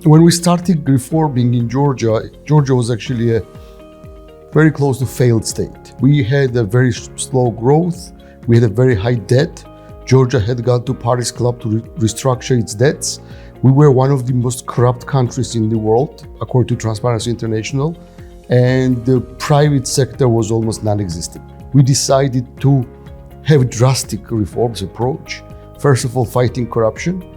When we started reforming in Georgia, Georgia was actually a very close to failed state. We had a very slow growth. We had a very high debt. Georgia had gone to Paris Club to restructure its debts. We were one of the most corrupt countries in the world, according to Transparency International, and the private sector was almost non-existent. We decided to have drastic reforms approach. First of all, fighting corruption.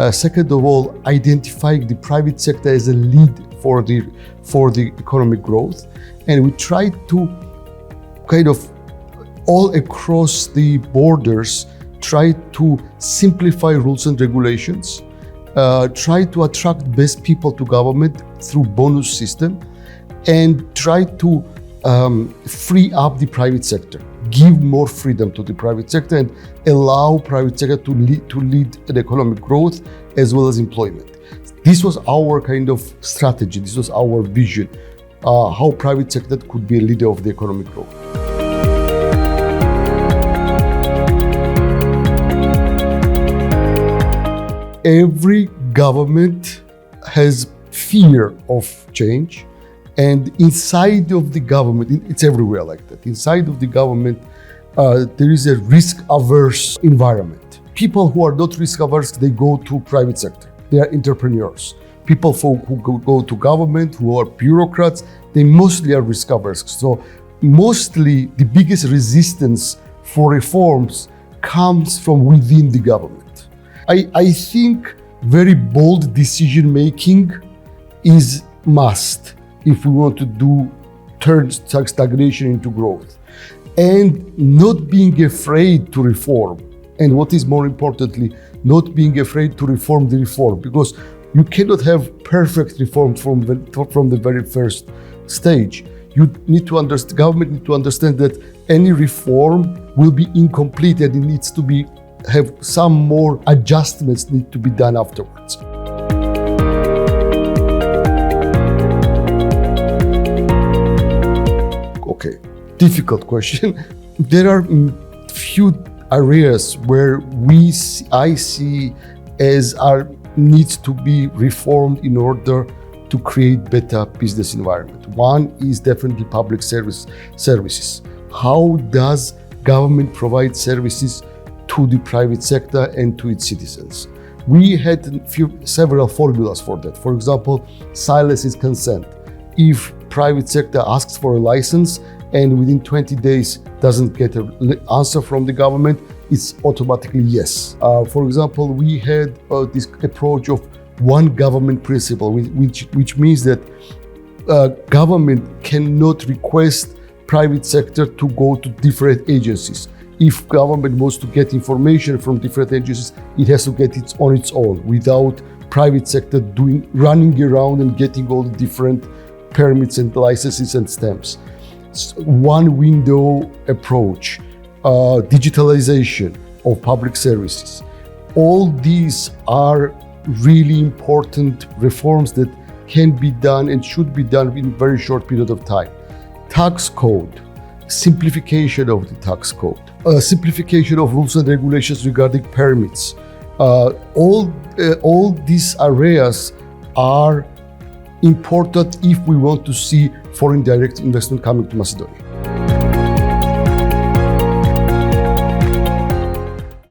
Second of all, identifying the private sector as a lead for the economic growth. And we tried to kind of all across the borders, try to simplify rules and regulations, try to attract best people to government through bonus system, and try to free up the private sector, give more freedom to the private sector and allow private sector to lead an economic growth as well as employment. This was our kind of strategy, this was our vision, how private sector could be a leader of the economic growth. Every government has fear of change, and inside of the government, it's everywhere like that. Inside of the government, there is a risk-averse environment. People who are not risk-averse, they go to private sector. They are entrepreneurs. People who go to government, who are bureaucrats, they mostly are risk-averse. So mostly the biggest resistance for reforms comes from within the government. I think very bold decision-making is must if we want to turn stagnation into growth. And not being afraid to reform. And what is more importantly, not being afraid to reform the reform, because you cannot have perfect reform from the very first stage. You need to understand, government need to understand that any reform will be incomplete and it needs to have some more adjustments need to be done afterwards. Okay, difficult question. There are few areas where I see as needs to be reformed in order to create better business environment. One is definitely public services. How does government provide services to the private sector and to its citizens? We had several formulas for that. For example, silence is consent. If private sector asks for a license and within 20 days doesn't get an answer from the government, it's automatically yes. For example, we had this approach of one government principle, which means that government cannot request private sector to go to different agencies. If government wants to get information from different agencies, it has to get it on its own without private sector running around and getting all the different permits and licenses and stamps. One window approach, digitalization of public services. All these are really important reforms that can be done and should be done in a very short period of time. Tax code, simplification of the tax code, simplification of rules and regulations regarding permits. All these areas are important if we want to see foreign direct investment coming to Macedonia.